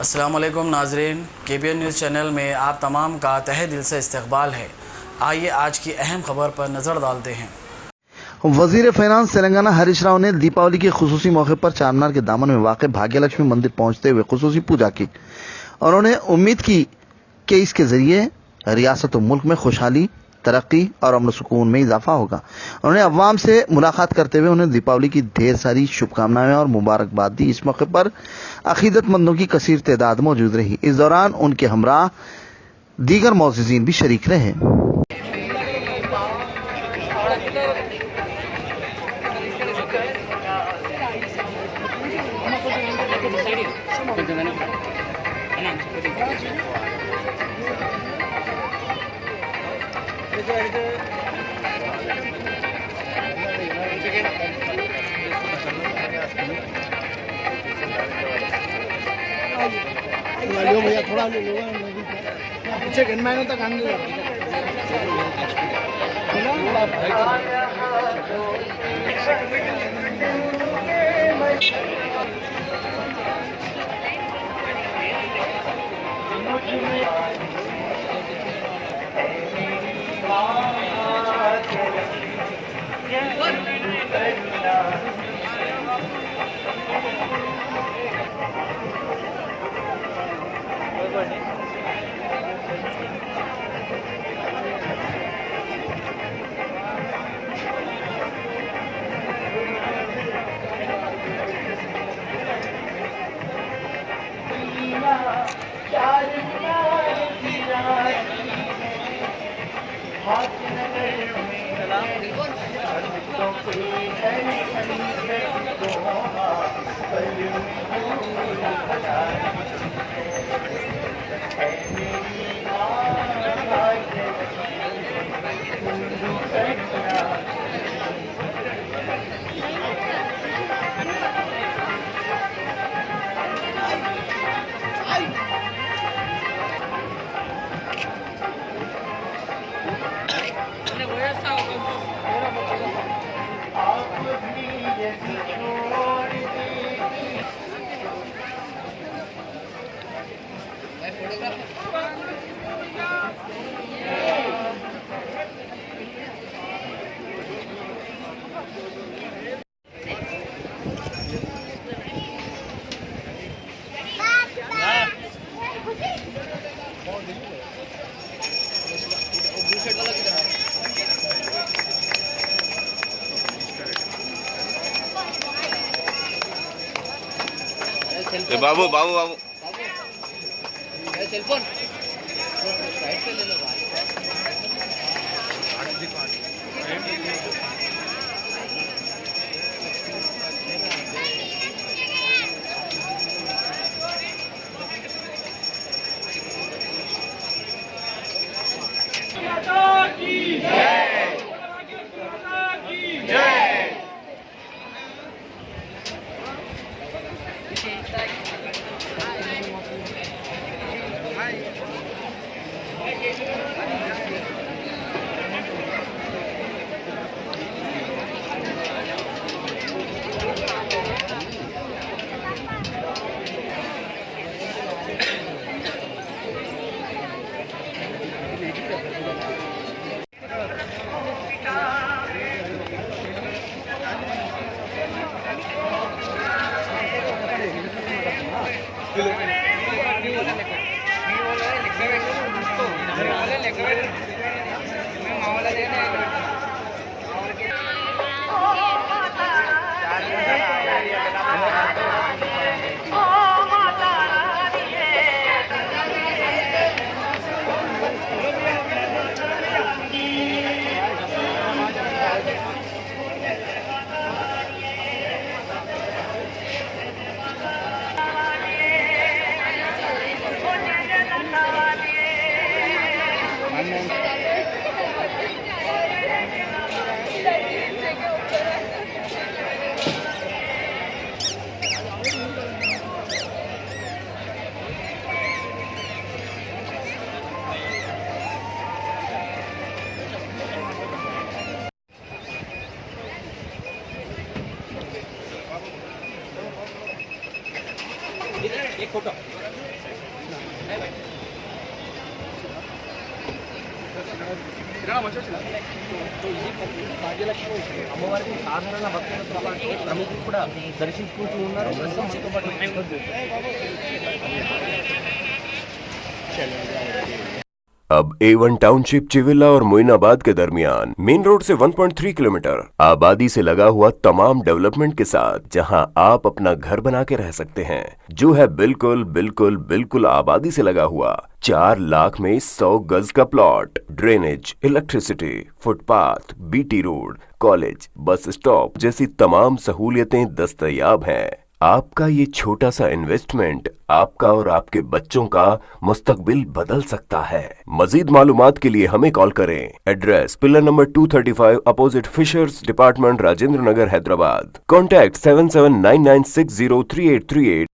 अस्सलाम वालेकुम नाजरीन, KBN न्यूज़ चैनल में आप तमाम का तहे दिल से इस्तकबाल है। आइए आज की अहम खबर पर नज़र डालते हैं। वजीर फाइनेंस तेलंगाना हरीश राव ने दीपावली के खुसूसी मौके पर चारमीनार के दामन में वाक़ भाग्यलक्ष्मी मंदिर पहुंचते हुए खुसूसी पूजा की। उन्होंने उम्मीद की कि इसके जरिए रियासत और मुल्क में खुशहाली, तरक्की और अमन सुकून में इजाफा होगा। उन्होंने अवाम से मुलाकात करते हुए उन्हें दीपावली की ढेर सारी शुभकामनाएं और मुबारकबाद दी। इस मौके पर अकीदतमंदों की कसीर तादाद मौजूद रही। इस दौरान उनके हमरा दीगर मौजूदीन भी शरीक रहे। लो भैया थोड़ा ले लो पीछे गनमैनों तक आने दो। बाबू बाबू बाबू सेल फोन ले लो एक फोटो అమ్మవారికి సాధారణ భక్తులతో పాటు ప్రముఖులు కూడా దర్శించుకుంటూ ఉన్నారు. अब A1 टाउनशिप चिविला और मोइनाबाद के दरमियान मेन रोड से 1.3 किलोमीटर आबादी से लगा हुआ तमाम डेवलपमेंट के साथ जहां आप अपना घर बना के रह सकते हैं, जो है बिल्कुल बिल्कुल बिल्कुल आबादी से लगा हुआ 4 लाख में 100 गज का plot, drainage, electricity, footpath, BT road, college, bus stop जैसी तमाम सहूलियतें दस्तयाब हैं। आपका ये छोटा सा इन्वेस्टमेंट आपका और आपके बच्चों का मुस्तकबिल बदल सकता है। मजीद मालूमात के लिए हमें कॉल करें। Address pillar number 235 opposite fishers department, Rajendra Nagar, Hyderabad. Contact 7799603838।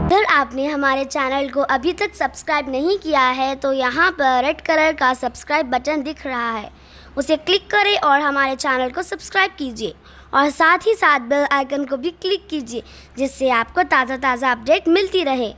अगर आपने हमारे चैनल को अभी तक सब्सक्राइब नहीं किया है तो यहाँ पर रेड कलर का सब्सक्राइब बटन दिख रहा है, उसे क्लिक करें और हमारे चैनल को सब्सक्राइब कीजिए और साथ ही साथ बेल आइकन को भी क्लिक कीजिए, जिससे आपको ताज़ा अपडेट मिलती रहे।